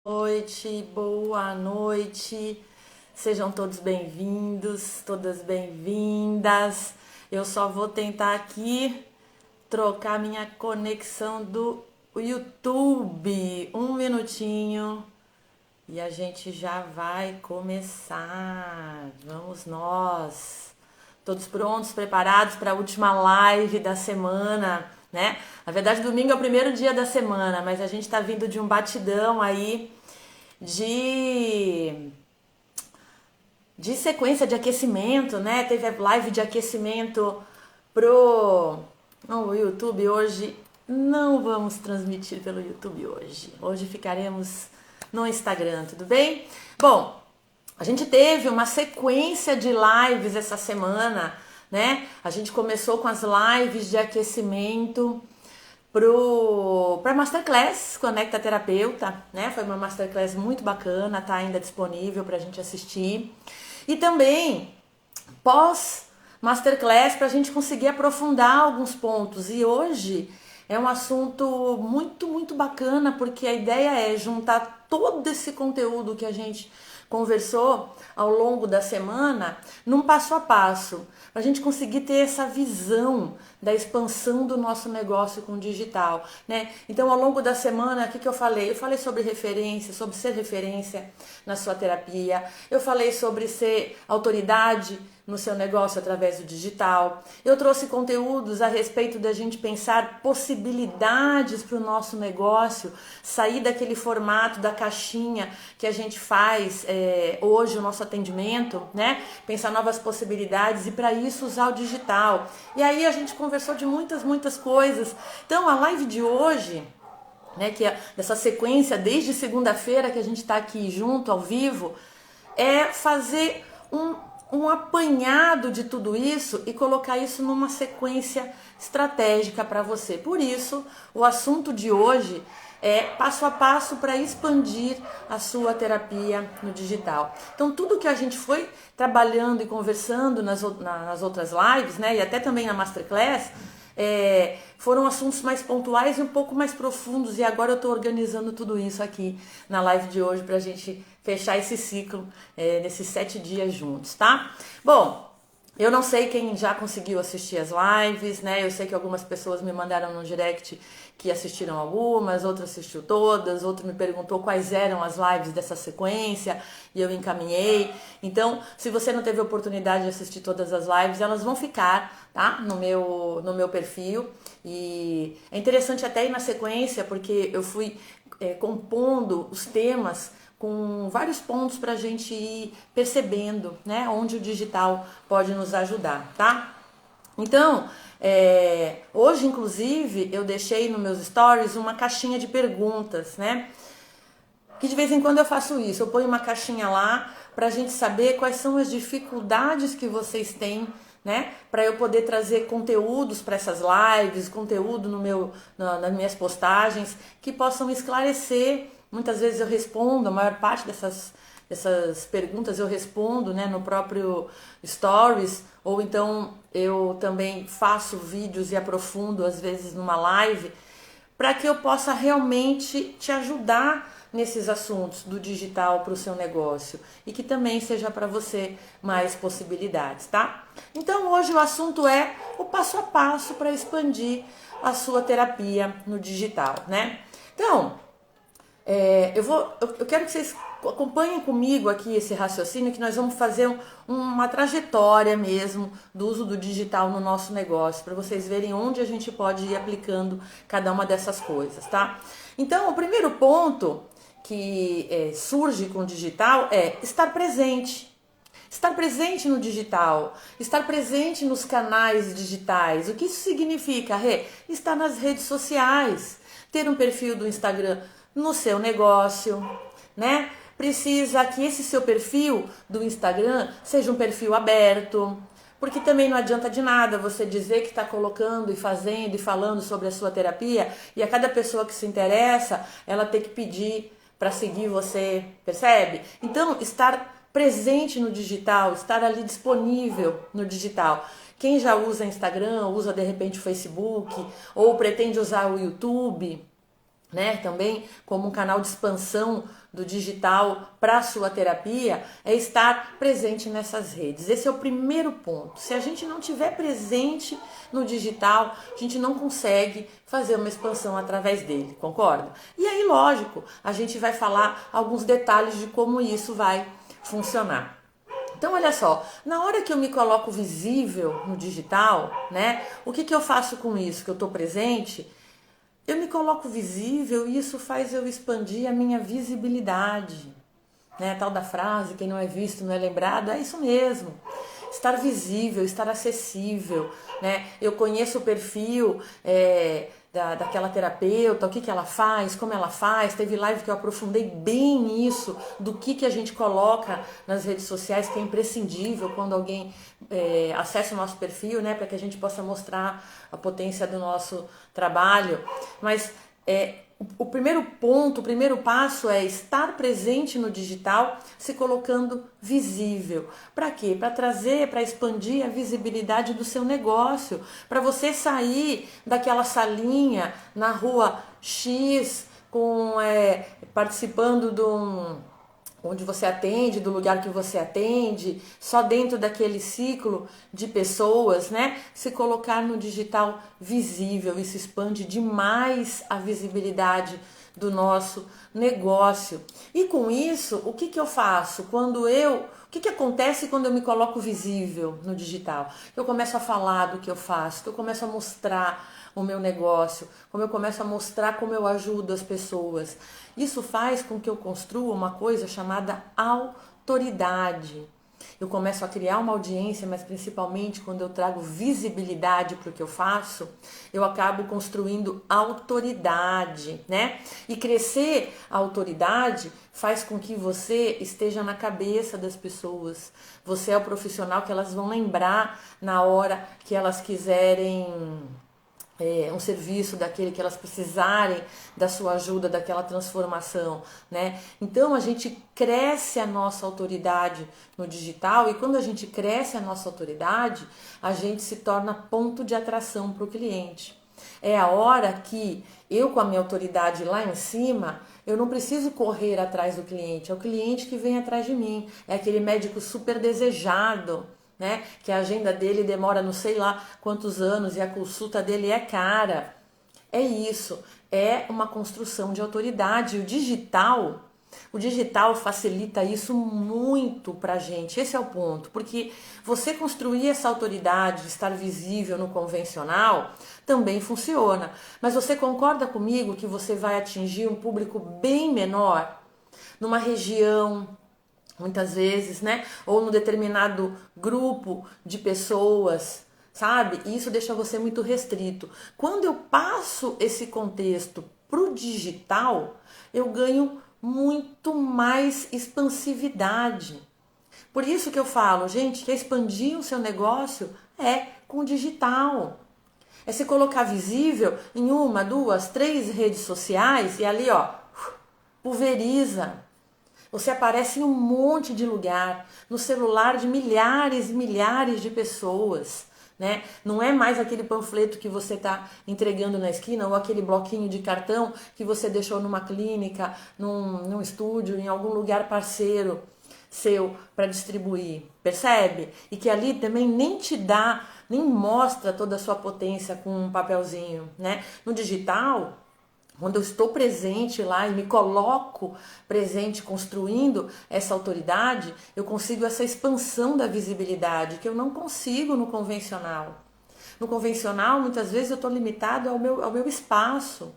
Noite, boa noite, sejam todos bem-vindos, todas bem-vindas. Eu só vou tentar aqui trocar minha conexão do YouTube. Um minutinho e a gente já vai começar. Vamos nós, todos prontos, preparados para a última live da semana, né? Na verdade, domingo é o primeiro dia da semana, mas a gente tá vindo de um batidão aí de sequência de aquecimento, né? Teve a live de aquecimento pro o YouTube hoje. Não vamos transmitir pelo YouTube hoje. Hoje ficaremos no Instagram, tudo bem? Bom, a gente teve uma sequência de lives essa semana, né? A gente começou com as lives de aquecimento para Masterclass Conecta Terapeuta, né? Foi uma Masterclass muito bacana, tá ainda disponível para a gente assistir. E também pós Masterclass para a gente conseguir aprofundar alguns pontos. E hoje é um assunto muito bacana, porque a ideia é juntar todo esse conteúdo que a gente conversou ao longo da semana num passo a passo, para a gente conseguir ter essa visão da expansão do nosso negócio com o digital, né? Então, ao longo da semana, o que eu falei? Eu falei sobre referência, sobre ser referência na sua terapia, eu falei sobre ser autoridade no seu negócio através do digital. Eu trouxe conteúdos a respeito da gente pensar possibilidades para o nosso negócio, sair daquele formato da caixinha que a gente faz hoje o nosso atendimento, né? Pensar novas possibilidades e para isso usar o digital. E aí a gente conversou de muitas coisas. Então a live de hoje, né, que é dessa sequência desde segunda-feira que a gente está aqui junto ao vivo, é fazer um apanhado de tudo isso e colocar isso numa sequência estratégica para você. Por isso, o assunto de hoje é passo a passo para expandir a sua terapia no digital. Então, tudo que a gente foi trabalhando e conversando nas outras lives, né, e até também na Masterclass, foram assuntos mais pontuais e um pouco mais profundos, e agora eu estou organizando tudo isso aqui na live de hoje para a gente fechar esse ciclo nesses 7 dias juntos, tá? Bom, eu não sei quem já conseguiu assistir as lives, né? Eu sei que algumas pessoas me mandaram no direct que assistiram algumas, outras assistiu todas, outro me perguntou quais eram as lives dessa sequência e eu encaminhei. Então, se você não teve a oportunidade de assistir todas as lives, elas vão ficar, tá? No meu perfil. E é interessante até ir na sequência, porque eu fui compondo os temas com vários pontos para a gente ir percebendo, né, onde o digital pode nos ajudar, tá? Então, hoje, inclusive, eu deixei nos meus stories uma caixinha de perguntas, né? Que de vez em quando eu faço isso, eu ponho uma caixinha lá para a gente saber quais são as dificuldades que vocês têm, né? Para eu poder trazer conteúdos para essas lives, conteúdo nas minhas postagens que possam esclarecer. Muitas vezes eu respondo, a maior parte dessas perguntas eu respondo, né, no próprio Stories, ou então eu também faço vídeos e aprofundo às vezes numa live, para que eu possa realmente te ajudar nesses assuntos do digital para o seu negócio e que também seja para você mais possibilidades, tá? Então hoje o assunto é o passo a passo para expandir a sua terapia no digital, né? Então, eu quero que vocês acompanhem comigo aqui esse raciocínio, que nós vamos fazer uma trajetória mesmo do uso do digital no nosso negócio, para vocês verem onde a gente pode ir aplicando cada uma dessas coisas, tá? Então, o primeiro ponto que surge com o digital é estar presente. Estar presente no digital, estar presente nos canais digitais. O que isso significa, Rê? Estar nas redes sociais, ter um perfil do Instagram no seu negócio, né? Precisa que esse seu perfil do Instagram seja um perfil aberto, porque também não adianta de nada você dizer que está colocando e fazendo e falando sobre a sua terapia e a cada pessoa que se interessa, ela tem que pedir para seguir você, percebe? Então, estar presente no digital, estar ali disponível no digital. Quem já usa Instagram, usa de repente o Facebook ou pretende usar o YouTube, né, também como um canal de expansão do digital para a sua terapia, é estar presente nessas redes. Esse é o primeiro ponto. Se a gente não tiver presente no digital, a gente não consegue fazer uma expansão através dele, concorda? E aí, lógico, a gente vai falar alguns detalhes de como isso vai funcionar. Então, olha só, na hora que eu me coloco visível no digital, né, o que eu faço com isso? Que eu estou presente, eu me coloco visível e isso faz eu expandir a minha visibilidade. Né? A tal da frase, quem não é visto não é lembrado, é isso mesmo. Estar visível, estar acessível. Né? Eu conheço o perfil daquela terapeuta, o que ela faz, como ela faz. Teve live que eu aprofundei bem nisso, do que a gente coloca nas redes sociais, que é imprescindível quando alguém acessa o nosso perfil, né, para que a gente possa mostrar a potência do nosso trabalho. Mas o primeiro ponto, o primeiro passo é estar presente no digital, se colocando visível. Para quê? Para trazer, para expandir a visibilidade do seu negócio, para você sair daquela salinha na rua X, participando de onde você atende, do lugar que você atende, só dentro daquele ciclo de pessoas, né? Se colocar no digital visível, isso expande demais a visibilidade do nosso negócio. E com isso, o que eu faço? O que acontece quando eu me coloco visível no digital? Eu começo a falar do que eu faço, que eu começo a mostrar o meu negócio, como eu começo a mostrar como eu ajudo as pessoas. Isso faz com que eu construa uma coisa chamada autoridade. Eu começo a criar uma audiência, mas principalmente quando eu trago visibilidade para o que eu faço, eu acabo construindo autoridade, né? E crescer a autoridade faz com que você esteja na cabeça das pessoas. Você é o profissional que elas vão lembrar na hora que elas quiserem um serviço daquele que elas precisarem da sua ajuda, daquela transformação, né? Então a gente cresce a nossa autoridade no digital e quando a gente cresce a nossa autoridade, a gente se torna ponto de atração para o cliente. É a hora que eu, com a minha autoridade lá em cima, eu não preciso correr atrás do cliente, é o cliente que vem atrás de mim, é aquele médico super desejado, né? Que a agenda dele demora não sei lá quantos anos e a consulta dele é cara. É isso, é uma construção de autoridade. O digital facilita isso muito pra gente. Esse é o ponto, porque você construir essa autoridade, estar visível no convencional, também funciona. Mas você concorda comigo que você vai atingir um público bem menor numa região, muitas vezes, né? Ou num determinado grupo de pessoas, sabe? E isso deixa você muito restrito. Quando eu passo esse contexto pro digital, eu ganho muito mais expansividade. Por isso que eu falo, gente, que expandir o seu negócio é com o digital. É se colocar visível em 1, 2, 3 redes sociais e ali, ó, pulveriza. Você aparece em um monte de lugar, no celular de milhares e milhares de pessoas, né? Não é mais aquele panfleto que você está entregando na esquina ou aquele bloquinho de cartão que você deixou numa clínica, num estúdio, em algum lugar parceiro seu para distribuir, percebe? E que ali também nem te dá, nem mostra toda a sua potência com um papelzinho, né? No digital, quando eu estou presente lá e me coloco presente construindo essa autoridade, eu consigo essa expansão da visibilidade que eu não consigo no convencional. No convencional, muitas vezes eu estou limitado ao meu espaço,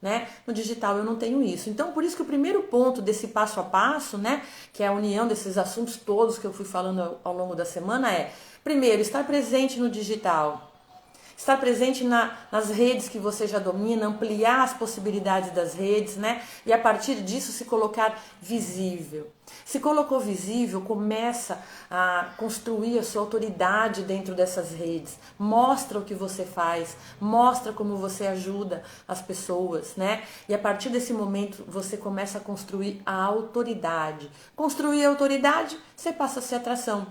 né? No digital eu não tenho isso. Então, por isso que o primeiro ponto desse passo a passo, né, que é a união desses assuntos todos que eu fui falando ao longo da semana é, primeiro, estar presente no digital. Estar presente nas redes que você já domina, ampliar as possibilidades das redes, né? E a partir disso se colocar visível. Se colocou visível, começa a construir a sua autoridade dentro dessas redes. Mostra o que você faz, mostra como você ajuda as pessoas, né? E a partir desse momento você começa a construir a autoridade. Construir a autoridade, você passa a ser atração.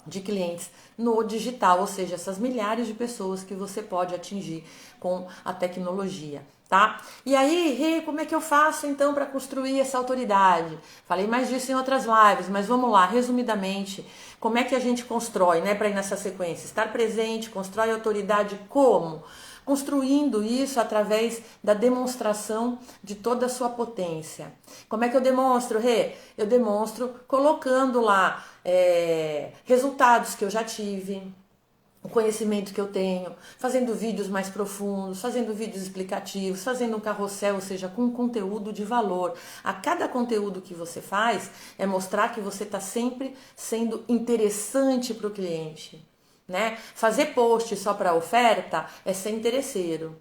de clientes no digital, ou seja, essas milhares de pessoas que você pode atingir com a tecnologia, tá? E aí, Rê, como é que eu faço então para construir essa autoridade? Falei mais disso em outras lives, mas vamos lá, resumidamente, como é que a gente constrói, né, para ir nessa sequência? Estar presente, constrói autoridade como? Construindo isso através da demonstração de toda a sua potência. Como é que eu demonstro, Rê? Eu demonstro colocando lá resultados que eu já tive, o conhecimento que eu tenho, fazendo vídeos mais profundos, fazendo vídeos explicativos, fazendo um carrossel, ou seja, com conteúdo de valor. A cada conteúdo que você faz é mostrar que você está sempre sendo interessante para o cliente, né? Fazer post só para oferta é ser interesseiro,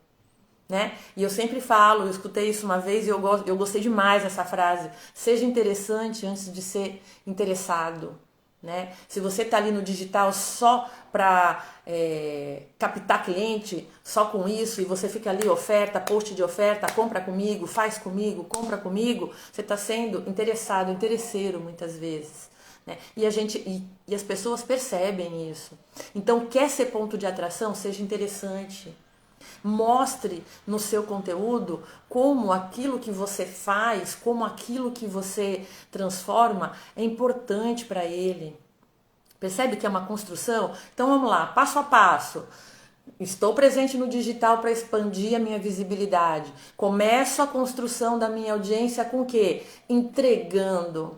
né? E eu sempre falo, eu escutei isso uma vez e eu gostei demais dessa frase: seja interessante antes de ser interessado. Né? Se você está ali no digital só para captar cliente, só com isso, e você fica ali, oferta, post de oferta, compra comigo, faz comigo, compra comigo, você está sendo interessado, interesseiro muitas vezes. Né? E as pessoas percebem isso. Então, quer ser ponto de atração? Seja interessante. Mostre no seu conteúdo como aquilo que você faz, como aquilo que você transforma é importante para ele. Percebe que é uma construção? Então vamos lá, passo a passo. Estou presente no digital para expandir a minha visibilidade. Começo a construção da minha audiência com o quê? Entregando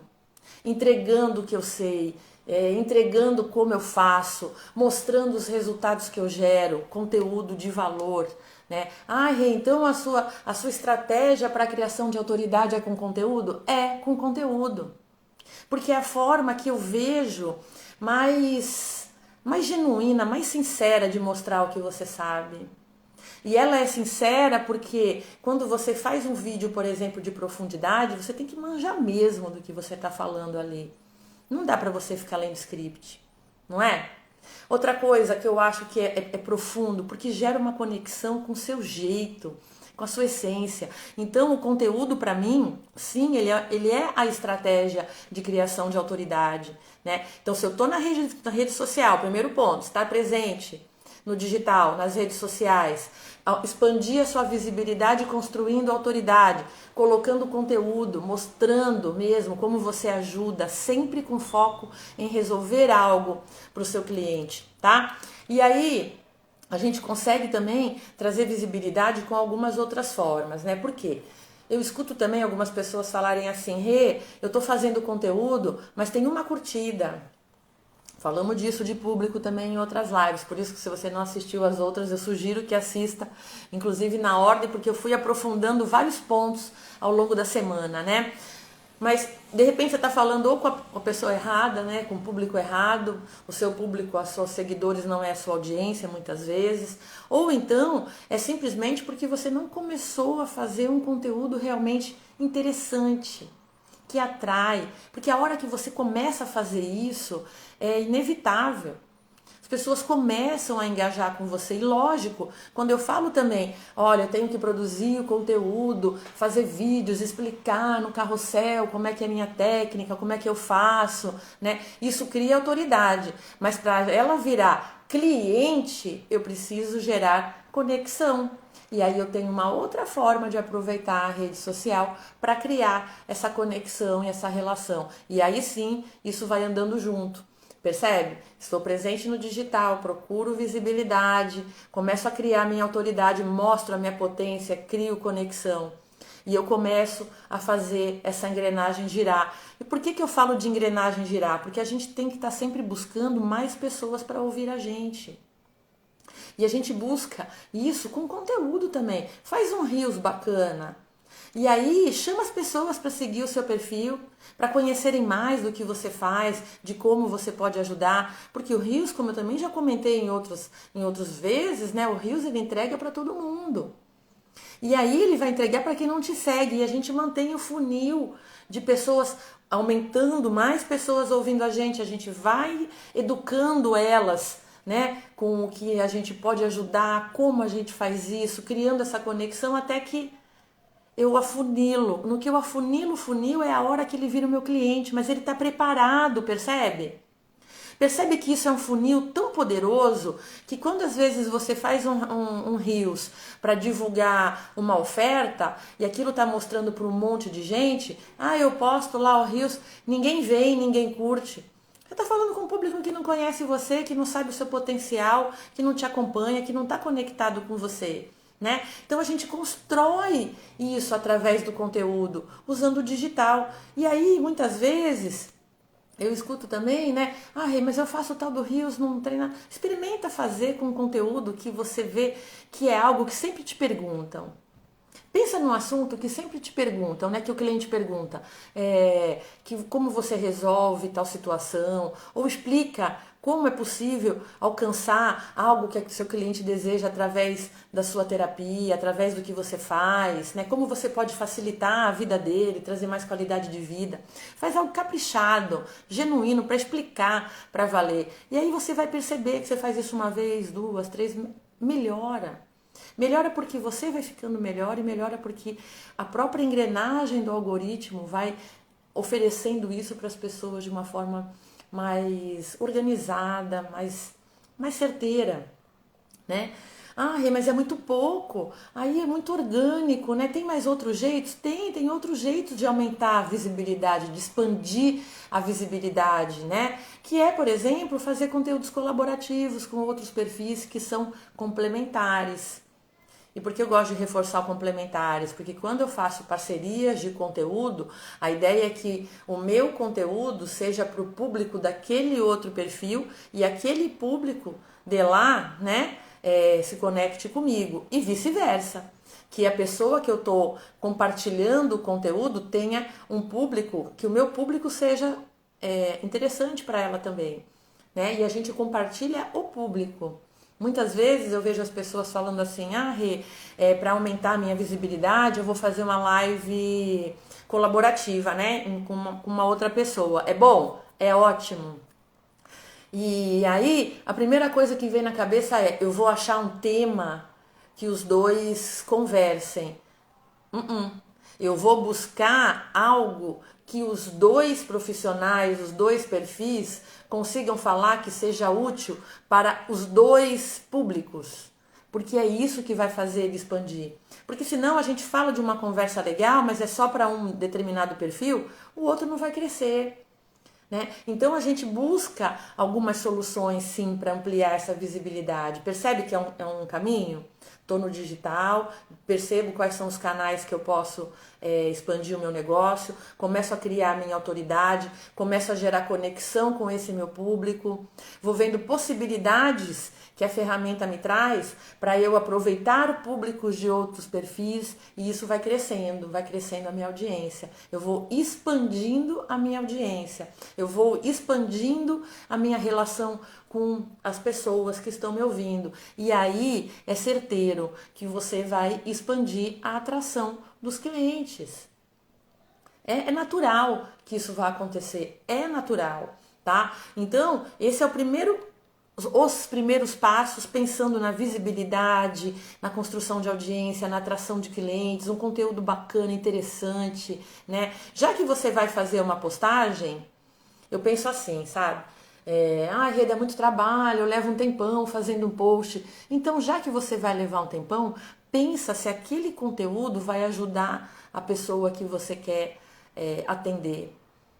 o que eu sei, entregando como eu faço, mostrando os resultados que eu gero, conteúdo de valor, né? Ah, Rê, então a sua estratégia para a criação de autoridade é com conteúdo? É com conteúdo. Porque é a forma que eu vejo mais genuína, mais sincera de mostrar o que você sabe. E ela é sincera porque quando você faz um vídeo, por exemplo, de profundidade, você tem que manjar mesmo do que você está falando ali. Não dá para você ficar lendo script, não é? Outra coisa que eu acho que é profundo, porque gera uma conexão com o seu jeito, com a sua essência. Então, o conteúdo, para mim, sim, ele é a estratégia de criação de autoridade, né? Então, se eu estou na rede social, primeiro ponto, estar presente no digital, nas redes sociais, expandir a sua visibilidade construindo autoridade, colocando conteúdo, mostrando mesmo como você ajuda, sempre com foco em resolver algo para o seu cliente, tá? E aí a gente consegue também trazer visibilidade com algumas outras formas, né? Por quê? Eu escuto também algumas pessoas falarem assim: Rê, eu tô fazendo conteúdo, mas tem uma curtida. Falamos disso de público também em outras lives, por isso que se você não assistiu as outras, eu sugiro que assista, inclusive na ordem, porque eu fui aprofundando vários pontos ao longo da semana, né? Mas, de repente, você está falando ou com a pessoa errada, né? Com o público errado, o seu público, os seus seguidores não é a sua audiência, muitas vezes. Ou então, é simplesmente porque você não começou a fazer um conteúdo realmente interessante, que atrai. Porque a hora que você começa a fazer isso, é inevitável. As pessoas começam a engajar com você. E lógico, quando eu falo também, olha, eu tenho que produzir o conteúdo, fazer vídeos, explicar no carrossel como é que é a minha técnica, como é que eu faço, né? Isso cria autoridade. Mas para ela virar cliente, eu preciso gerar conexão. E aí eu tenho uma outra forma de aproveitar a rede social para criar essa conexão e essa relação. E aí sim, isso vai andando junto. Percebe? Estou presente no digital, procuro visibilidade, começo a criar minha autoridade, mostro a minha potência, crio conexão. E eu começo a fazer essa engrenagem girar. E por que eu falo de engrenagem girar? Porque a gente tem que estar sempre buscando mais pessoas para ouvir a gente. E a gente busca isso com conteúdo também. Faz um Reels bacana. E aí chama as pessoas para seguir o seu perfil, para conhecerem mais do que você faz, de como você pode ajudar. Porque o Reels, como eu também já comentei em outras vezes, né? O Reels ele entrega para todo mundo. E aí ele vai entregar para quem não te segue. E a gente mantém o funil de pessoas aumentando, mais pessoas ouvindo a gente vai educando elas, né, com o que a gente pode ajudar, como a gente faz isso, criando essa conexão até que eu afunilo. No que eu afunilo o funil é a hora que ele vira o meu cliente, mas ele está preparado, percebe? Percebe que isso é um funil tão poderoso que quando às vezes você faz um Reels para divulgar uma oferta e aquilo está mostrando para um monte de gente, eu posto lá o Reels, ninguém vem, ninguém curte. Você está falando com um público que não conhece você, que não sabe o seu potencial, que não te acompanha, que não está conectado com você. Né? Então a gente constrói isso através do conteúdo, usando o digital. E aí, muitas vezes, eu escuto também, né? Rê, mas eu faço o tal do Reels, não treino. Experimenta fazer com conteúdo que você vê que é algo que sempre te perguntam. Pensa num assunto que sempre te perguntam, né? Que o cliente pergunta, como você resolve tal situação, ou explica como é possível alcançar algo que o seu cliente deseja através da sua terapia, através do que você faz, né? Como você pode facilitar a vida dele, trazer mais qualidade de vida. Faz algo caprichado, genuíno, para explicar, para valer. E aí você vai perceber que você faz isso uma vez, duas, três, melhora. Melhora porque você vai ficando melhor e melhora porque a própria engrenagem do algoritmo vai oferecendo isso para as pessoas de uma forma mais organizada, mais certeira, né? Rê, mas é muito pouco, aí é muito orgânico, né? Tem mais outros jeitos? Tem outros jeitos de aumentar a visibilidade, de expandir a visibilidade, né? Que é, por exemplo, fazer conteúdos colaborativos com outros perfis que são complementares. E por que eu gosto de reforçar complementares? Porque quando eu faço parcerias de conteúdo, a ideia é que o meu conteúdo seja para o público daquele outro perfil e aquele público de lá, né, se conecte comigo e vice-versa. Que a pessoa que eu estou compartilhando o conteúdo tenha um público, que o meu público seja interessante para ela também, né? E a gente compartilha o público. Muitas vezes eu vejo as pessoas falando assim, Rê, para aumentar a minha visibilidade, eu vou fazer uma live colaborativa, né, com uma outra pessoa. É bom? É ótimo. E aí, a primeira coisa que vem na cabeça é, eu vou achar um tema que os dois conversem. Eu vou buscar algo que os dois profissionais, os dois perfis consigam falar que seja útil para os dois públicos. Porque é isso que vai fazer ele expandir. Porque senão a gente fala de uma conversa legal, mas é só para um determinado perfil, o outro não vai crescer. Né? Então a gente busca algumas soluções sim para ampliar essa visibilidade. Percebe que é um caminho? Estou no digital, percebo quais são os canais que eu posso expandir o meu negócio, começo a criar a minha autoridade, começo a gerar conexão com esse meu público, vou vendo possibilidades que a ferramenta me traz para eu aproveitar públicos de outros perfis e isso vai crescendo a minha audiência. Eu vou expandindo a minha audiência, eu vou expandindo a minha relação com as pessoas que estão me ouvindo. E aí é certeiro que você vai expandir a atração dos clientes. É natural que isso vá acontecer, é natural, tá? Então, esse é os primeiros passos, pensando na visibilidade, na construção de audiência, na atração de clientes, um conteúdo bacana, interessante, né? Já que você vai fazer uma postagem, eu penso assim, sabe? Rede, é muito trabalho, eu levo um tempão fazendo um post. Então, já que você vai levar um tempão, pensa se aquele conteúdo vai ajudar a pessoa que você quer atender,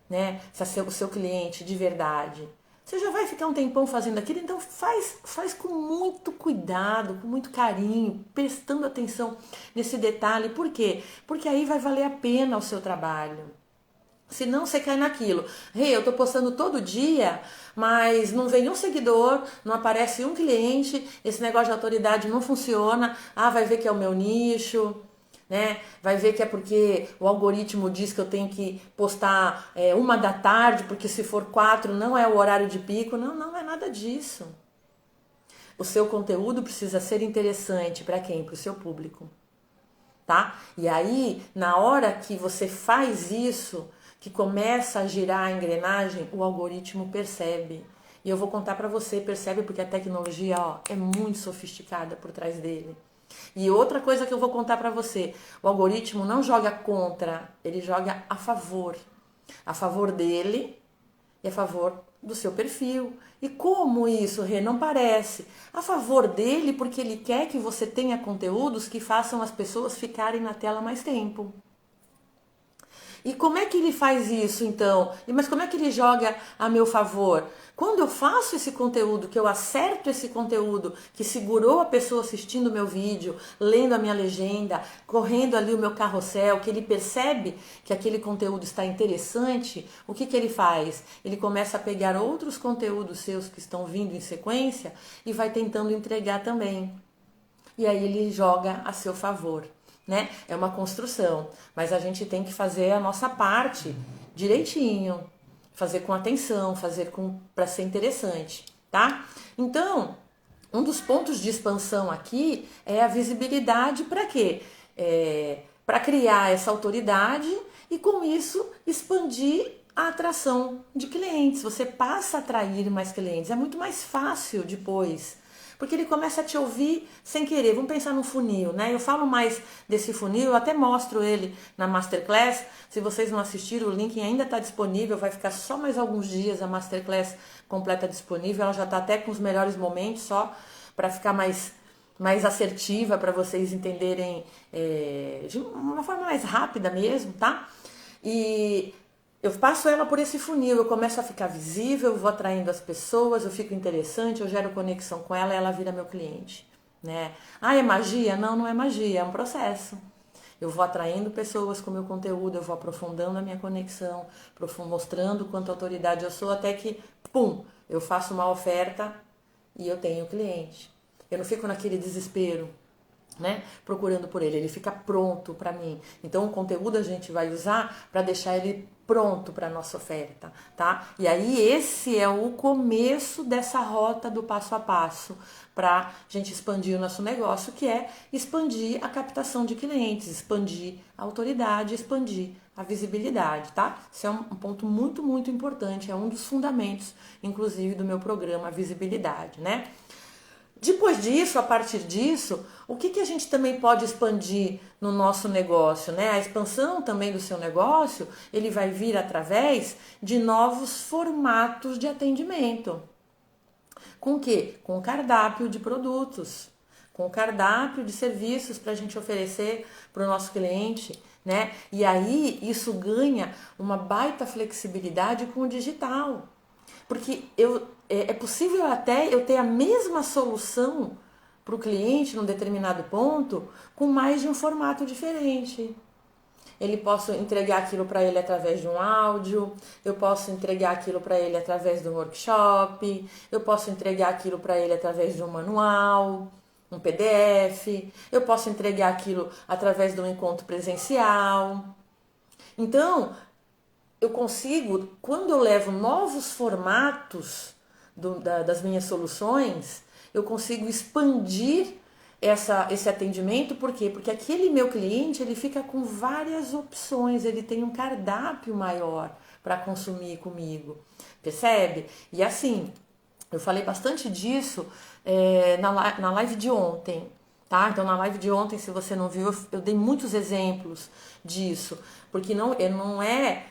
né? Se é o seu cliente de verdade. Você já vai ficar um tempão fazendo aquilo, então faz com muito cuidado, com muito carinho, prestando atenção nesse detalhe. Por quê? Porque aí vai valer a pena o seu trabalho. Senão você cai naquilo. Eu tô postando todo dia, mas não vem um seguidor, não aparece um cliente, esse negócio de autoridade não funciona. Vai ver que é o meu nicho, né? Vai ver que é porque o algoritmo diz que eu tenho que postar 1 da tarde, porque se for 4 não é o horário de pico. Não é nada disso. O seu conteúdo precisa ser interessante para quem? Para o seu público, tá? E aí, na hora que você faz isso, que começa a girar a engrenagem, o algoritmo percebe. E eu vou contar para você, percebe, porque a tecnologia é muito sofisticada por trás dele. E outra coisa que eu vou contar para você, o algoritmo não joga contra, ele joga a favor dele e a favor do seu perfil. E como isso, Rê? Não parece. A favor dele, porque ele quer que você tenha conteúdos que façam as pessoas ficarem na tela mais tempo. E como é que ele faz isso, então? Mas como é que ele joga a meu favor? Quando eu faço esse conteúdo, que eu acerto esse conteúdo, que segurou a pessoa assistindo o meu vídeo, lendo a minha legenda, correndo ali o meu carrossel, que ele percebe que aquele conteúdo está interessante, o que ele faz? Ele começa a pegar outros conteúdos seus que estão vindo em sequência e vai tentando entregar também. E aí ele joga a seu favor. Né? É uma construção, mas a gente tem que fazer a nossa parte direitinho, fazer com atenção, fazer para ser interessante, tá? Então, um dos pontos de expansão aqui é a visibilidade. Para quê? Para criar essa autoridade e com isso expandir a atração de clientes. Você passa a atrair mais clientes, é muito mais fácil depois. Porque ele começa a te ouvir sem querer. Vamos pensar no funil, né? Eu falo mais desse funil, eu até mostro ele na Masterclass. Se vocês não assistiram, o link ainda está disponível. Vai ficar só mais alguns dias a Masterclass completa disponível. Ela já está até com os melhores momentos, só para ficar mais assertiva, para vocês entenderem de uma forma mais rápida mesmo, tá? E eu passo ela por esse funil, eu começo a ficar visível, eu vou atraindo as pessoas, eu fico interessante, eu gero conexão com ela e ela vira meu cliente, né? Ah, é magia? Não, não é magia, é um processo. Eu vou atraindo pessoas com o meu conteúdo, eu vou aprofundando a minha conexão, mostrando quanta autoridade eu sou, até que, pum, eu faço uma oferta e eu tenho cliente. Eu não fico naquele desespero, né, procurando por ele fica pronto para mim. Então o conteúdo a gente vai usar para deixar ele pronto para nossa oferta, tá? E aí esse é o começo dessa rota do passo a passo para a gente expandir o nosso negócio, que é expandir a captação de clientes, expandir a autoridade, expandir a visibilidade, tá? Isso é um ponto muito, muito importante, é um dos fundamentos, inclusive, do meu programa Visibilidade, né? Depois disso, a partir disso, o que a gente também pode expandir no nosso negócio, né? A expansão também do seu negócio, ele vai vir através de novos formatos de atendimento. Com o quê? Com cardápio de produtos, com cardápio de serviços para a gente oferecer para o nosso cliente, né? E aí isso ganha uma baita flexibilidade com o digital. Porque é possível até eu ter a mesma solução para o cliente num determinado ponto com mais de um formato diferente. Ele posso entregar aquilo para ele através de um áudio, eu posso entregar aquilo para ele através de um workshop, eu posso entregar aquilo para ele através de um manual, um PDF, eu posso entregar aquilo através de um encontro presencial. Então, eu consigo, quando eu levo novos formatos das minhas soluções, eu consigo expandir esse atendimento. Por quê? Porque aquele meu cliente, ele fica com várias opções, ele tem um cardápio maior para consumir comigo, percebe? E assim, eu falei bastante disso na live de ontem, tá? Então na live de ontem, se você não viu, eu dei muitos exemplos disso, porque não é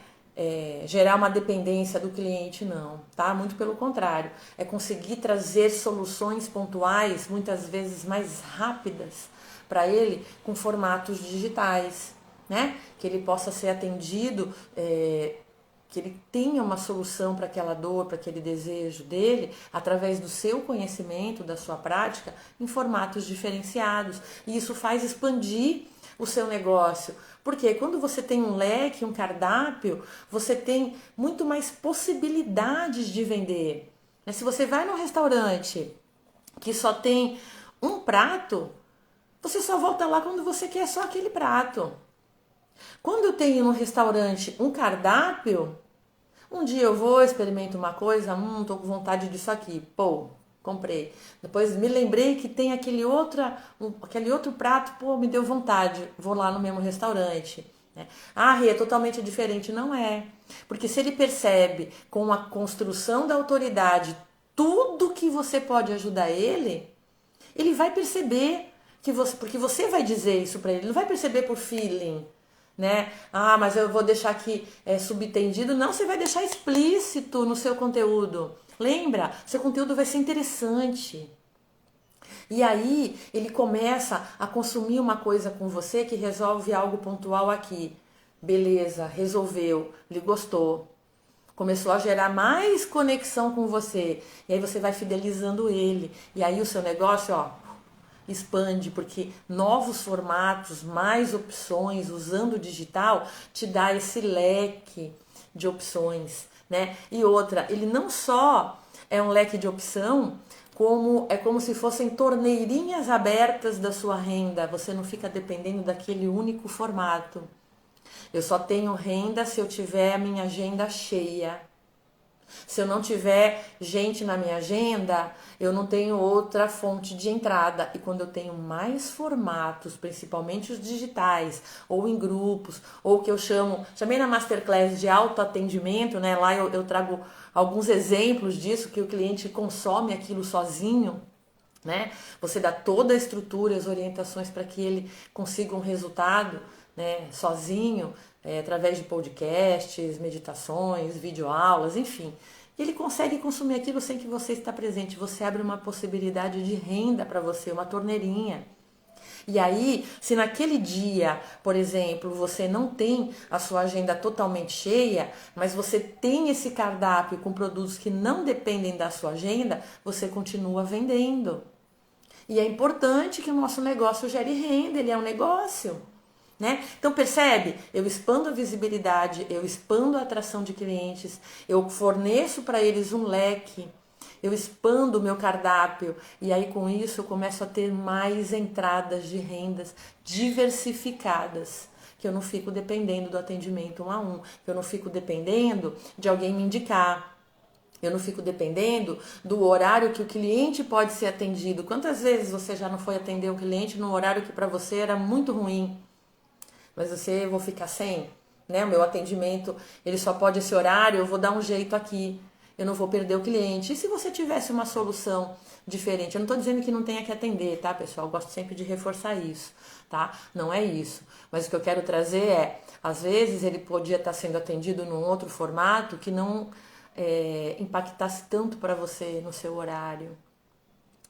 gerar uma dependência do cliente, não, tá? Muito pelo contrário, é conseguir trazer soluções pontuais, muitas vezes mais rápidas, para ele, com formatos digitais, né? Que ele possa ser atendido, que ele tenha uma solução para aquela dor, para aquele desejo dele, através do seu conhecimento, da sua prática, em formatos diferenciados. E isso faz expandir o seu negócio. Porque quando você tem um leque, um cardápio, você tem muito mais possibilidades de vender. Se você vai num restaurante que só tem um prato, você só volta lá quando você quer só aquele prato. Quando eu tenho no restaurante um cardápio, um dia eu vou, experimento uma coisa, tô com vontade disso aqui, comprei. Depois me lembrei que tem aquele outro prato, me deu vontade, vou lá no mesmo restaurante. Né? Ah, Rê, é totalmente diferente. Não é. Porque se ele percebe com a construção da autoridade tudo que você pode ajudar ele vai perceber que porque você vai dizer isso para ele, não vai perceber por feeling, né? Ah, mas eu vou deixar aqui subtendido. Não, você vai deixar explícito no seu conteúdo. Lembra? Seu conteúdo vai ser interessante. E aí ele começa a consumir uma coisa com você que resolve algo pontual aqui. Beleza, resolveu, ele gostou. Começou a gerar mais conexão com você. E aí você vai fidelizando ele. E aí o seu negócio, ó, expande, porque novos formatos, mais opções, usando o digital, te dá esse leque de opções, né? E outra, ele não só é um leque de opção, como é como se fossem torneirinhas abertas da sua renda. Você não fica dependendo daquele único formato. Eu só tenho renda se eu tiver a minha agenda cheia. Se eu não tiver gente na minha agenda, eu não tenho outra fonte de entrada. E quando eu tenho mais formatos, principalmente os digitais, ou em grupos, ou que eu chamei na Masterclass de autoatendimento, né? Lá eu trago alguns exemplos disso, que o cliente consome aquilo sozinho, né? Você dá toda a estrutura, as orientações para que ele consiga um resultado, né, sozinho, através de podcasts, meditações, videoaulas, enfim. E ele consegue consumir aquilo sem que você está presente. Você abre uma possibilidade de renda para você, uma torneirinha. E aí, se naquele dia, por exemplo, você não tem a sua agenda totalmente cheia, mas você tem esse cardápio com produtos que não dependem da sua agenda, você continua vendendo. E é importante que o nosso negócio gere renda, ele é um negócio, né? Então percebe? Eu expando a visibilidade, eu expando a atração de clientes, eu forneço para eles um leque, eu expando o meu cardápio e aí com isso eu começo a ter mais entradas de rendas diversificadas, que eu não fico dependendo do atendimento 1 a 1, que eu não fico dependendo de alguém me indicar. Eu não fico dependendo do horário que o cliente pode ser atendido. Quantas vezes você já não foi atender o cliente no horário que para você era muito ruim? Mas você, eu vou ficar sem, né? O meu atendimento, ele só pode esse horário, eu vou dar um jeito aqui. Eu não vou perder o cliente. E se você tivesse uma solução diferente? Eu não estou dizendo que não tenha que atender, tá, pessoal? Eu gosto sempre de reforçar isso, tá? Não é isso. Mas o que eu quero trazer é, às vezes ele podia estar sendo atendido num outro formato que não impactasse tanto para você no seu horário,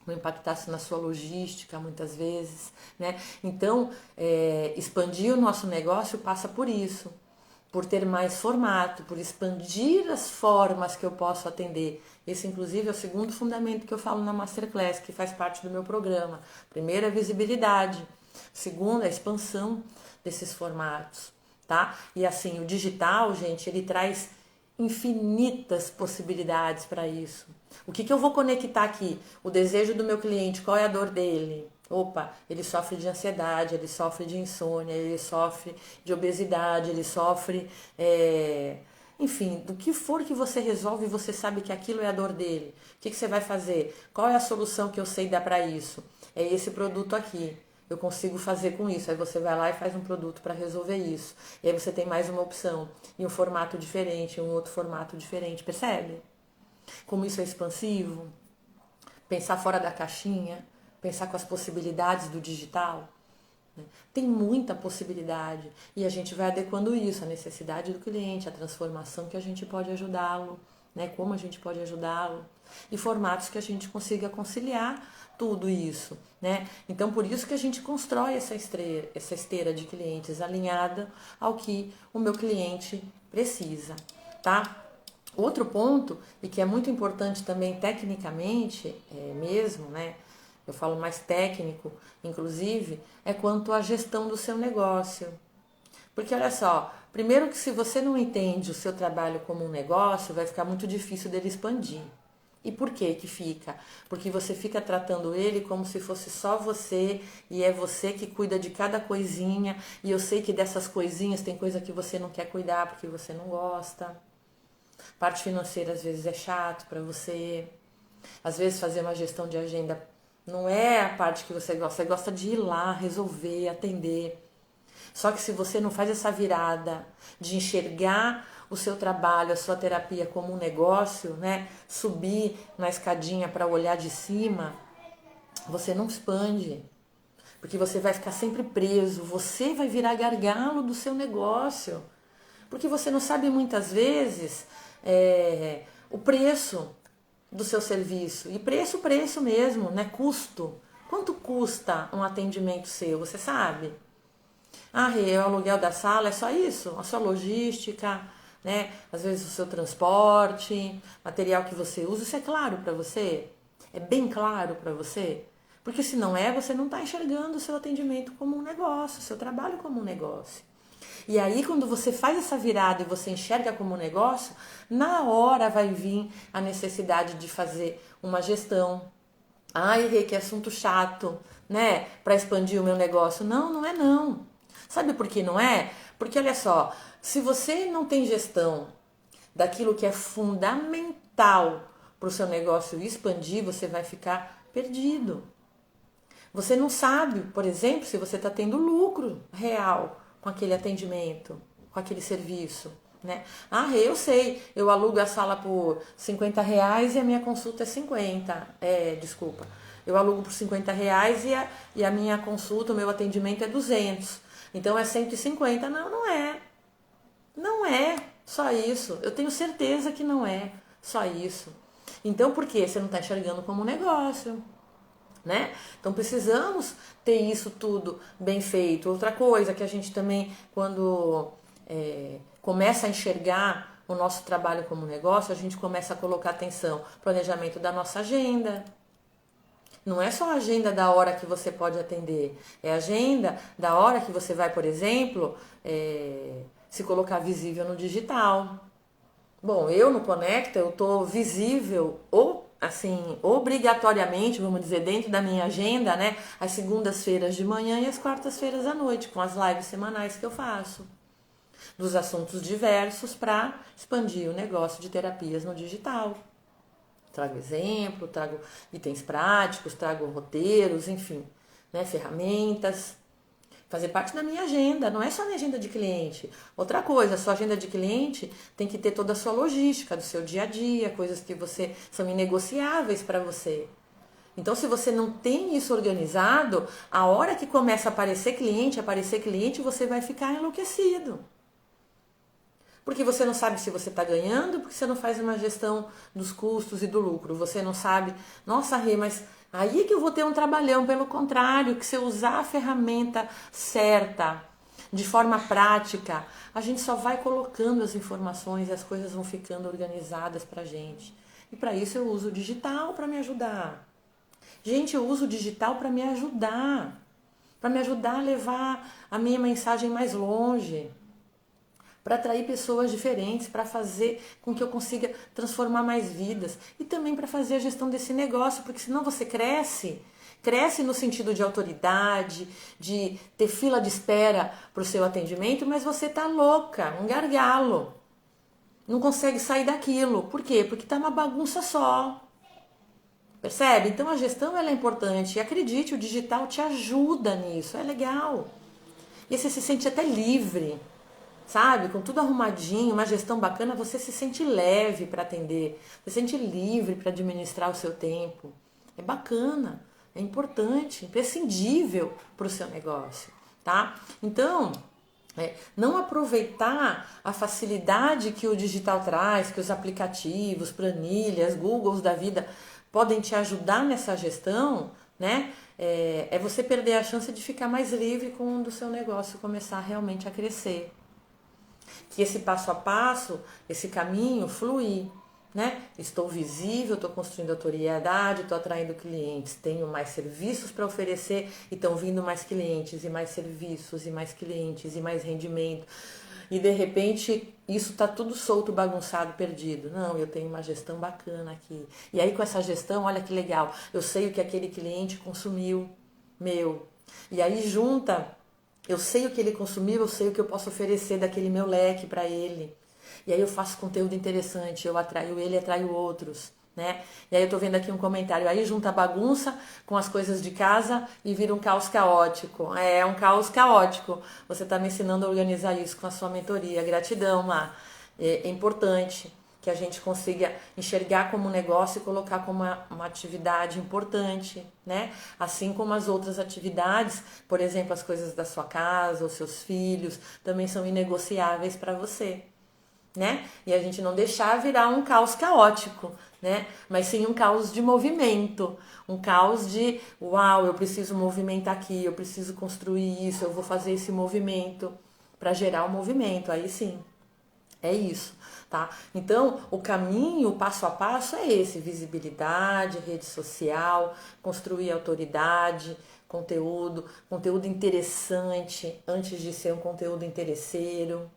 não impactasse na sua logística muitas vezes, né? Então, expandir o nosso negócio passa por isso, por ter mais formato, por expandir as formas que eu posso atender. Esse, inclusive, é o segundo fundamento que eu falo na Masterclass, que faz parte do meu programa. Primeiro, a visibilidade. Segundo, a expansão desses formatos, tá? E assim, o digital, gente, ele traz infinitas possibilidades para isso. O que eu vou conectar aqui? O desejo do meu cliente, qual é a dor dele? Opa, ele sofre de ansiedade, ele sofre de insônia, ele sofre de obesidade, ele sofre, enfim, do que for que você resolve, você sabe que aquilo é a dor dele. O que você vai fazer? Qual é a solução que eu sei dar para isso? É esse produto aqui. Eu consigo fazer com isso. Aí você vai lá e faz um produto para resolver isso. E aí você tem mais uma opção. E um formato diferente, um outro formato diferente. Percebe? Como isso é expansivo? Pensar fora da caixinha. Pensar com as possibilidades do digital. Tem muita possibilidade. E a gente vai adequando isso, a necessidade do cliente, a transformação que a gente pode ajudá-lo, né? Como a gente pode ajudá-lo. E formatos que a gente consiga conciliar tudo isso, né? Então, por isso que a gente constrói essa esteira de clientes alinhada ao que o meu cliente precisa, tá? Outro ponto, e que é muito importante também tecnicamente, mesmo, né? Eu falo mais técnico, inclusive, é quanto à gestão do seu negócio. Porque olha só, primeiro que se você não entende o seu trabalho como um negócio, vai ficar muito difícil dele expandir. E por que que fica? Porque você fica tratando ele como se fosse só você e é você que cuida de cada coisinha. E eu sei que dessas coisinhas tem coisa que você não quer cuidar porque você não gosta. Parte financeira às vezes é chato para você. Às vezes fazer uma gestão de agenda não é a parte que você gosta de ir lá, resolver, atender. Só que se você não faz essa virada de enxergar o seu trabalho, a sua terapia como um negócio, né? Subir na escadinha para olhar de cima, você não expande. Porque você vai ficar sempre preso, você vai virar gargalo do seu negócio. Porque você não sabe muitas vezes o preço do seu serviço. E preço mesmo, né? Custo. Quanto custa um atendimento seu? Você sabe? Ah, Rê, o aluguel da sala é só isso? A sua logística, né? Às vezes o seu transporte, material que você usa, isso é claro para você? É bem claro para você? Porque se não é, você não está enxergando o seu atendimento como um negócio, o seu trabalho como um negócio. E aí, quando você faz essa virada e você enxerga como um negócio, na hora vai vir a necessidade de fazer uma gestão. Ai, Rê, que assunto chato, né? Para expandir o meu negócio. Não, não é não. Sabe por que não é? Porque olha só, se você não tem gestão daquilo que é fundamental para o seu negócio expandir, você vai ficar perdido. Você não sabe, por exemplo, se você está tendo lucro real com aquele atendimento, com aquele serviço, né? Ah, eu sei, eu alugo a sala por R$ 50 e a minha consulta é 50. Desculpa. Eu alugo por R$ 50 e a minha consulta, o meu atendimento é 200. Então é 150. Não, não é. Não é só isso. Eu tenho certeza que não é só isso. Então por quê? Você não está enxergando como um negócio. Né? Então precisamos ter isso tudo bem feito. Outra coisa que a gente também, quando começa a enxergar o nosso trabalho como negócio, a gente começa a colocar atenção, planejamento da nossa agenda. Não é só a agenda da hora que você pode atender, é a agenda da hora que você vai, por exemplo, se colocar visível no digital. Bom, eu no Conecta, eu estou visível ou assim, obrigatoriamente, vamos dizer, dentro da minha agenda, né, às segundas-feiras de manhã e às quartas-feiras à noite, com as lives semanais que eu faço, dos assuntos diversos para expandir o negócio de terapias no digital. Trago exemplo, trago itens práticos, trago roteiros, enfim, né, ferramentas. Fazer parte da minha agenda, não é só a minha agenda de cliente. Outra coisa, a sua agenda de cliente tem que ter toda a sua logística do seu dia a dia, coisas que são inegociáveis para você. Então, se você não tem isso organizado, a hora que começa a aparecer cliente, você vai ficar enlouquecido. Porque você não sabe se você está ganhando, porque você não faz uma gestão dos custos e do lucro. Você não sabe, nossa, Rê, mas aí é que eu vou ter um trabalhão. Pelo contrário, que se eu usar a ferramenta certa, de forma prática, a gente só vai colocando as informações e as coisas vão ficando organizadas pra gente. E para isso eu uso o digital para me ajudar. Gente, eu uso o digital para me ajudar a levar a minha mensagem mais longe, para atrair pessoas diferentes, para fazer com que eu consiga transformar mais vidas e também para fazer a gestão desse negócio, porque senão você cresce no sentido de autoridade, de ter fila de espera para o seu atendimento, mas você tá louca, um gargalo, não consegue sair daquilo. Por quê? Porque tá uma bagunça só. Percebe? Então a gestão ela é importante e acredite, o digital te ajuda nisso, é legal. E você se sente até livre. Sabe, com tudo arrumadinho, uma gestão bacana, você se sente leve para atender, você se sente livre para administrar o seu tempo. É bacana, é importante, imprescindível para o seu negócio, tá? Então, não aproveitar a facilidade que o digital traz, que os aplicativos, planilhas, Googles da vida podem te ajudar nessa gestão, né? É você perder a chance de ficar mais livre quando o seu negócio começar realmente a crescer. Que esse passo a passo, esse caminho fluir, né? Estou visível, estou construindo autoridade, estou atraindo clientes, tenho mais serviços para oferecer e estão vindo mais clientes e mais serviços e mais clientes e mais rendimento. E de repente isso está tudo solto, bagunçado, perdido. Não, eu tenho uma gestão bacana aqui. E aí com essa gestão, olha que legal, eu sei o que aquele cliente consumiu meu. E aí junta... Eu sei o que ele consumiu, eu sei o que eu posso oferecer daquele meu leque para ele. E aí eu faço conteúdo interessante, eu atraio ele e atraio outros, né? E aí eu tô vendo aqui um comentário, aí junta a bagunça com as coisas de casa e vira um caos caótico. É um caos caótico. Você tá me ensinando a organizar isso com a sua mentoria. Gratidão, Má. É importante. que a gente consiga enxergar como negócio e colocar como uma atividade importante, né? Assim como as outras atividades, por exemplo, as coisas da sua casa, os seus filhos, também são inegociáveis para você, né? E a gente não deixar virar um caos caótico, né? Mas sim um caos de movimento, um caos de, uau, eu preciso movimentar aqui, eu preciso construir isso, eu vou fazer esse movimento para gerar o movimento, aí sim. É isso, tá? Então, o caminho, o passo a passo é esse: visibilidade, rede social, construir autoridade, conteúdo interessante antes de ser um conteúdo interesseiro,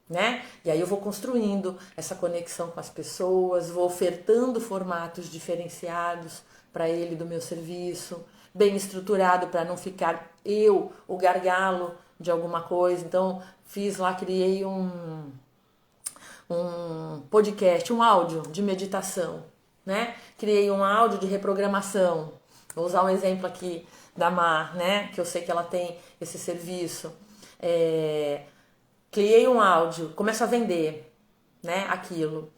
né? E aí eu vou construindo essa conexão com as pessoas, vou ofertando formatos diferenciados para ele do meu serviço, bem estruturado para não ficar eu o gargalo de alguma coisa. Então, criei um podcast, um áudio de meditação, né? Criei um áudio de reprogramação. Vou usar um exemplo aqui da Mar, né? Que eu sei que ela tem esse serviço. Criei um áudio, começo a vender, né? Aquilo.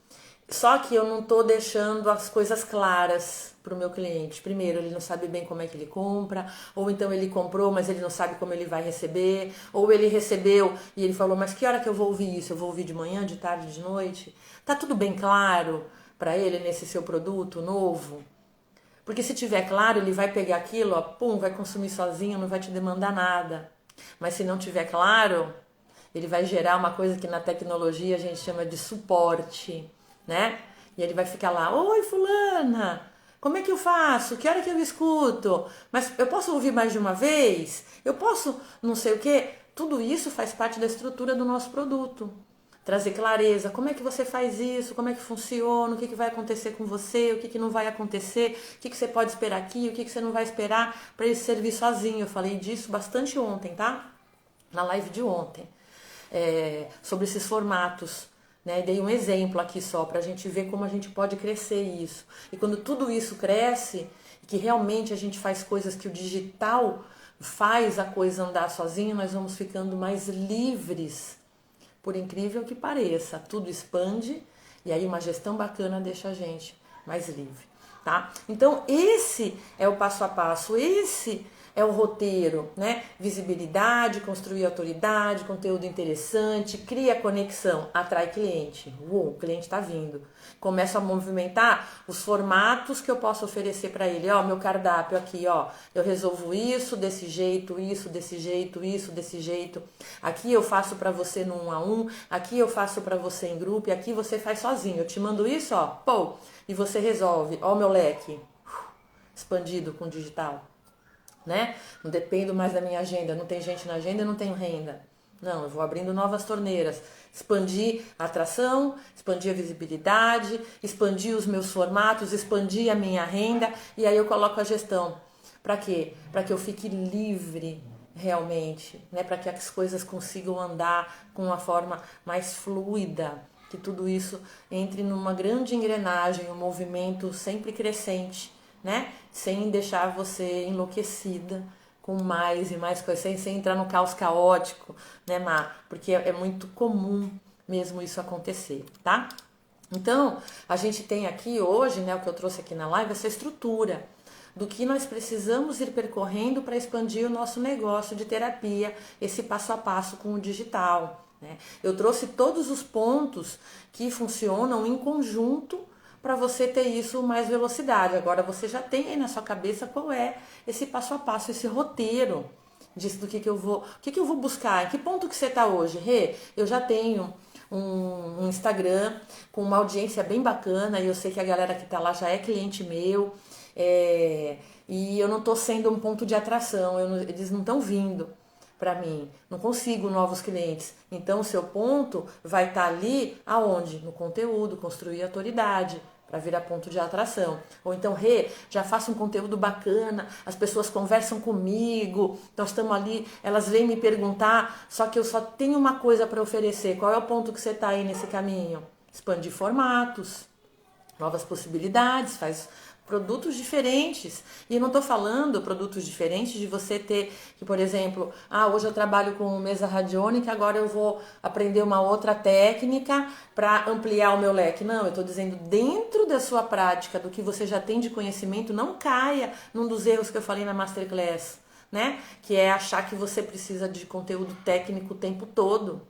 Só que eu não tô deixando as coisas claras para o meu cliente. Primeiro, ele não sabe bem como é que ele compra, ou então ele comprou, mas ele não sabe como ele vai receber, ou ele recebeu e ele falou, mas que hora que eu vou ouvir isso? Eu vou ouvir de manhã, de tarde, de noite? Tá tudo bem claro para ele nesse seu produto novo? Porque se tiver claro, ele vai pegar aquilo, ó, pum, vai consumir sozinho, não vai te demandar nada. Mas se não tiver claro, ele vai gerar uma coisa que na tecnologia a gente chama de suporte, né? E ele vai ficar lá, oi fulana, como é que eu faço? Que hora que eu escuto? Mas eu posso ouvir mais de uma vez? Eu posso não sei o quê? Tudo isso faz parte da estrutura do nosso produto. Trazer clareza, como é que você faz isso, como é que funciona, o que vai acontecer com você, o que não vai acontecer, o que você pode esperar aqui, o que você não vai esperar para ele servir sozinho. Eu falei disso bastante ontem, tá? Na live de ontem. Sobre esses formatos, né? Dei um exemplo aqui só para a gente ver como a gente pode crescer isso. E quando tudo isso cresce, que realmente a gente faz coisas que o digital faz a coisa andar sozinha, nós vamos ficando mais livres, por incrível que pareça. Tudo expande e aí uma gestão bacana deixa a gente mais livre, tá? Então esse é o passo a passo, esse é o roteiro, né? Visibilidade, construir autoridade, conteúdo interessante, cria conexão, atrai cliente. O cliente está vindo. Começo a movimentar os formatos que eu posso oferecer para ele. Ó, meu cardápio aqui, ó. Eu resolvo isso desse jeito, isso desse jeito, isso desse jeito. Aqui eu faço para você no 1 a 1, aqui eu faço para você em grupo e aqui você faz sozinho. Eu te mando isso, ó, pô, e você resolve. Ó, o meu leque expandido com digital. Né? Não dependo mais da minha agenda, não tem gente na agenda, eu não tenho renda. Não, eu vou abrindo novas torneiras, expandir a atração, expandir a visibilidade, expandir os meus formatos, expandir a minha renda e aí eu coloco a gestão. Para quê? Para que eu fique livre realmente, né? Para que as coisas consigam andar com uma forma mais fluida, que tudo isso entre numa grande engrenagem, um movimento sempre crescente, né? Sem deixar você enlouquecida com mais e mais coisas, sem entrar no caos caótico, né, Má? Porque é muito comum mesmo isso acontecer, tá? Então, a gente tem aqui hoje, né, o que eu trouxe aqui na live, essa estrutura do que nós precisamos ir percorrendo para expandir o nosso negócio de terapia, esse passo a passo com o digital, né? Eu trouxe todos os pontos que funcionam em conjunto para você ter isso mais velocidade. Agora você já tem aí na sua cabeça qual é esse passo a passo, esse roteiro disso do que eu vou, o que eu vou buscar, em que ponto que você está hoje, Rê? Eu já tenho um Instagram com uma audiência bem bacana e eu sei que a galera que está lá já é cliente meu, e eu não estou sendo um ponto de atração, eles não estão vindo para mim, não consigo novos clientes. Então o seu ponto vai estar ali aonde? No conteúdo, construir autoridade para virar ponto de atração. Ou então, Rê, já faço um conteúdo bacana, as pessoas conversam comigo, nós estamos ali, elas vêm me perguntar, só que eu só tenho uma coisa para oferecer. Qual é o ponto que você está aí nesse caminho? Expandir formatos. novas possibilidades, faz produtos diferentes. E eu não estou falando produtos diferentes de você ter, que por exemplo, hoje eu trabalho com mesa radiônica, agora eu vou aprender uma outra técnica para ampliar o meu leque. Não, eu estou dizendo dentro da sua prática, do que você já tem de conhecimento, não caia num dos erros que eu falei na Masterclass, né? Que é achar que você precisa de conteúdo técnico o tempo todo.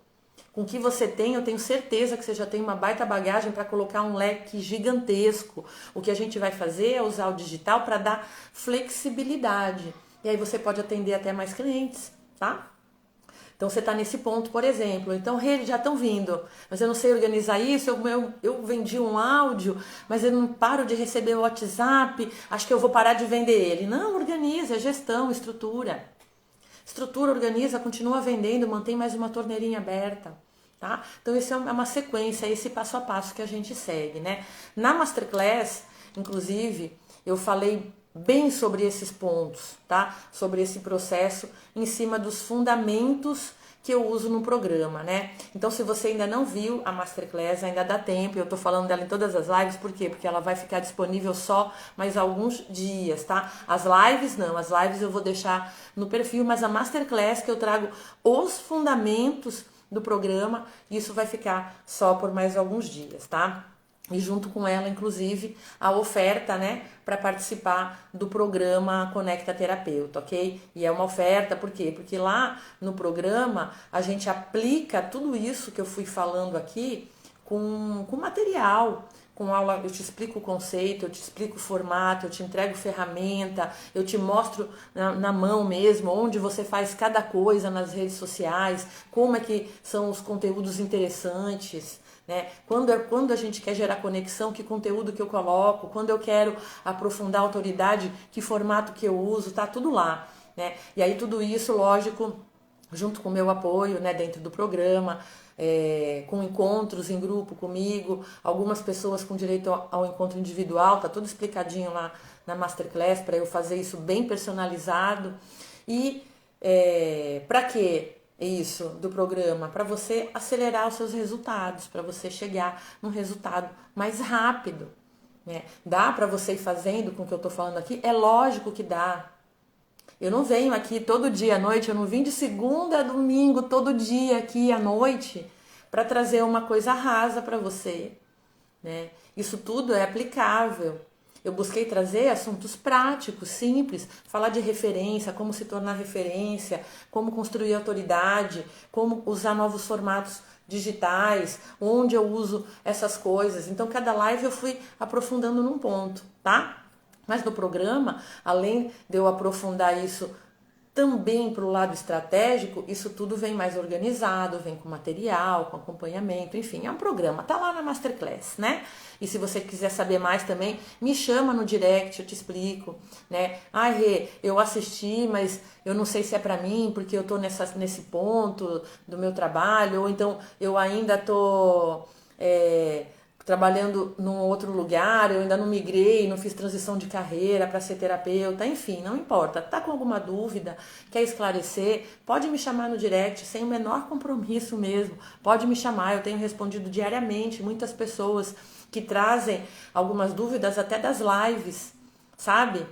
Com o que você tem, eu tenho certeza que você já tem uma baita bagagem para colocar um leque gigantesco. O que a gente vai fazer é usar o digital para dar flexibilidade. E aí você pode atender até mais clientes, tá? Então você está nesse ponto, por exemplo. Então, eles já estão vindo, mas eu não sei organizar isso, eu vendi um áudio, mas eu não paro de receber o WhatsApp, acho que eu vou parar de vender ele. Não, organiza, é gestão, estrutura. Estrutura, organiza, continua vendendo, mantém mais uma torneirinha aberta, tá? Então isso é uma sequência, esse passo a passo que a gente segue, né? Na Masterclass, inclusive, eu falei bem sobre esses pontos, tá? Sobre esse processo em cima dos fundamentos que eu uso no programa, né? Então, se você ainda não viu a Masterclass, ainda dá tempo, eu tô falando dela em todas as lives, por quê? Porque ela vai ficar disponível só mais alguns dias, tá? As lives não, as lives eu vou deixar no perfil, mas a Masterclass que eu trago os fundamentos do programa, isso vai ficar só por mais alguns dias, tá? E junto com ela, inclusive, a oferta, né, para participar do programa Conecta Terapeuta, ok? E é uma oferta, por quê? Porque lá no programa a gente aplica tudo isso que eu fui falando aqui com material, com aula, eu te explico o conceito, eu te explico o formato, eu te entrego ferramenta, eu te mostro na mão mesmo, onde você faz cada coisa nas redes sociais, como é que são os conteúdos interessantes, né? Quando a gente quer gerar conexão, que conteúdo que eu coloco, quando eu quero aprofundar a autoridade, que formato que eu uso, tá tudo lá, né? E aí tudo isso, lógico, junto com o meu apoio, né, dentro do programa, com encontros em grupo comigo, algumas pessoas com direito ao encontro individual, tá tudo explicadinho lá na Masterclass, para eu fazer isso bem personalizado. E para quê? Isso do programa, para você acelerar os seus resultados, para você chegar num resultado mais rápido, né? Dá para você ir fazendo com o que eu tô falando aqui? É lógico que dá. Eu não venho aqui todo dia à noite, eu não vim de segunda a domingo todo dia aqui à noite para trazer uma coisa rasa para você, né? Isso tudo é aplicável. Eu busquei trazer assuntos práticos, simples, falar de referência, como se tornar referência, como construir autoridade, como usar novos formatos digitais, onde eu uso essas coisas. Então, cada live eu fui aprofundando num ponto, tá? Mas no programa, além de eu aprofundar isso também para o lado estratégico, isso tudo vem mais organizado, vem com material, com acompanhamento, enfim, é um programa, tá lá na Masterclass, né? E se você quiser saber mais também, me chama no direct, eu te explico, né? Rê, eu assisti, mas eu não sei se é para mim, porque eu tô nesse ponto do meu trabalho, ou então eu ainda tô trabalhando num outro lugar, eu ainda não migrei, não fiz transição de carreira para ser terapeuta, enfim, não importa. Tá com alguma dúvida, quer esclarecer, pode me chamar no direct, sem o menor compromisso mesmo. Pode me chamar, eu tenho respondido diariamente muitas pessoas que trazem algumas dúvidas até das lives, sabe?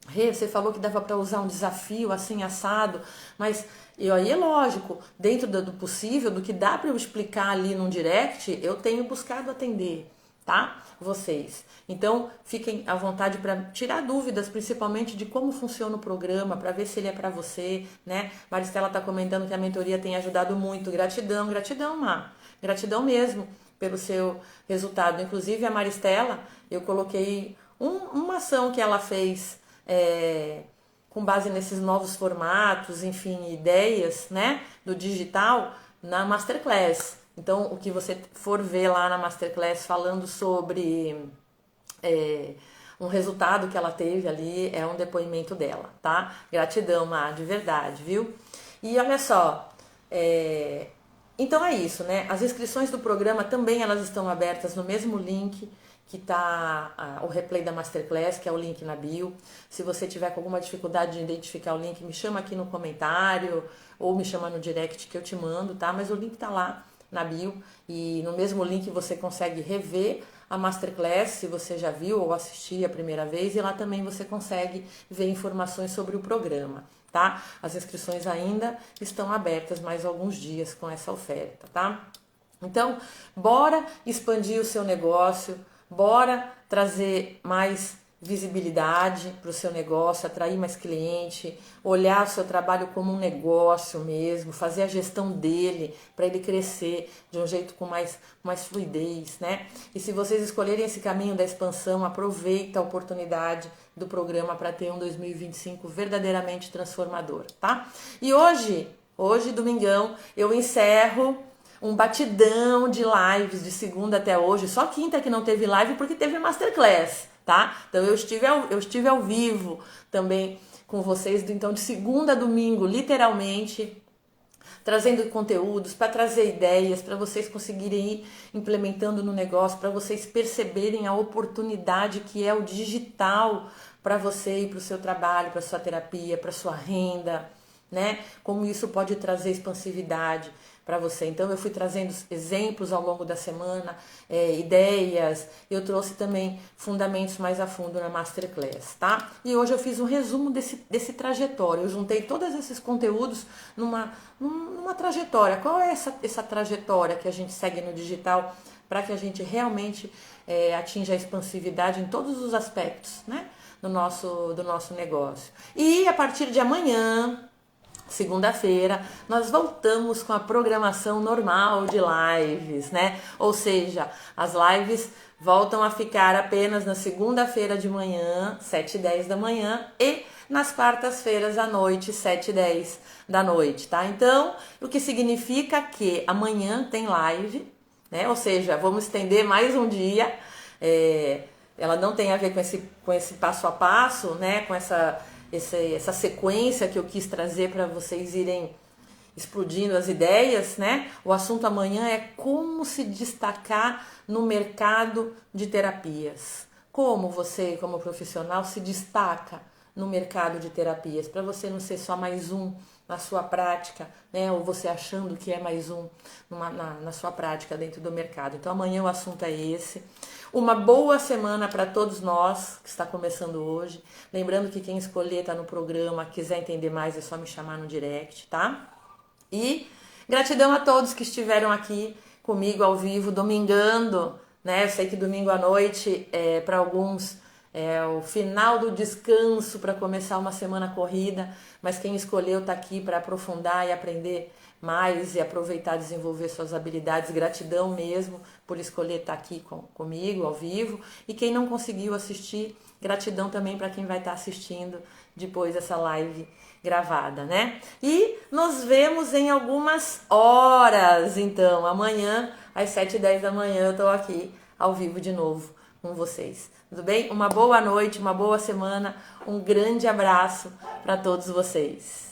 Rê, você falou que dava para usar um desafio assim assado, mas aí é lógico, dentro do possível, do que dá para eu explicar ali num direct, eu tenho buscado atender, tá? Vocês. Então, fiquem à vontade para tirar dúvidas, principalmente de como funciona o programa, para ver se ele é para você, né? Maristela tá comentando que a mentoria tem ajudado muito. Gratidão, gratidão, Mar. Gratidão mesmo pelo seu resultado. Inclusive, a Maristela, eu coloquei uma ação que ela fez com base nesses novos formatos, enfim, ideias, né, do digital na Masterclass. Então, o que você for ver lá na Masterclass falando sobre um resultado que ela teve ali, é um depoimento dela, tá? Gratidão, Má, de verdade, viu? E olha só, então é isso, né? As inscrições do programa também elas estão abertas no mesmo link que tá o replay da Masterclass, que é o link na bio. Se você tiver com alguma dificuldade de identificar o link, me chama aqui no comentário ou me chama no direct que eu te mando, tá? Mas o link tá lá na bio e no mesmo link você consegue rever a Masterclass, se você já viu ou assistiu a primeira vez, e lá também você consegue ver informações sobre o programa, tá? As inscrições ainda estão abertas mais alguns dias com essa oferta, tá? Então, bora expandir o seu negócio, bora trazer mais visibilidade para o seu negócio, atrair mais cliente, olhar o seu trabalho como um negócio mesmo, fazer a gestão dele para ele crescer de um jeito com mais fluidez, né? E se vocês escolherem esse caminho da expansão, aproveita a oportunidade do programa para ter um 2025 verdadeiramente transformador, tá? E hoje, domingão, eu encerro um batidão de lives de segunda até hoje, só quinta que não teve live porque teve Masterclass, tá? Então eu estive ao vivo também com vocês, então de segunda a domingo, literalmente, trazendo conteúdos, para trazer ideias, para vocês conseguirem ir implementando no negócio, para vocês perceberem a oportunidade que é o digital para você e para o seu trabalho, para sua terapia, para sua renda, né? Como isso pode trazer expansividade para você. Então eu fui trazendo exemplos ao longo da semana, ideias, eu trouxe também fundamentos mais a fundo na Masterclass, tá? E hoje eu fiz um resumo desse trajetório, eu juntei todos esses conteúdos numa trajetória. Qual é essa trajetória que a gente segue no digital para que a gente realmente atinja a expansividade em todos os aspectos, né? Do nosso negócio. E a partir de amanhã, segunda-feira, nós voltamos com a programação normal de lives, né? Ou seja, as lives voltam a ficar apenas na segunda-feira de manhã, 7h10 da manhã, e nas quartas-feiras à noite, 7h10 da noite, tá? Então, o que significa que amanhã tem live, né? Ou seja, vamos estender mais um dia. Ela não tem a ver com esse passo a passo, né? Com essa sequência que eu quis trazer para vocês irem explodindo as ideias, né? O assunto amanhã é como se destacar no mercado de terapias. Como você, como profissional, se destaca no mercado de terapias, para você não ser só mais um na sua prática, né? Ou você achando que é mais um na sua prática dentro do mercado. Então amanhã o assunto é esse. Uma boa semana para todos nós que está começando hoje. Lembrando que quem escolher está no programa, quiser entender mais é só me chamar no direct, tá? E gratidão a todos que estiveram aqui comigo ao vivo, domingando, né? Eu sei que domingo à noite para alguns é o final do descanso para começar uma semana corrida, mas quem escolheu está aqui para aprofundar e aprender mais e aproveitar e desenvolver suas habilidades. Gratidão mesmo por escolher estar aqui comigo ao vivo. E quem não conseguiu assistir, gratidão também para quem vai estar assistindo depois dessa live gravada, né? E nos vemos em algumas horas, então. Amanhã, às 7h10 da manhã, eu estou aqui ao vivo de novo com vocês. Tudo bem? Uma boa noite, uma boa semana, um grande abraço para todos vocês.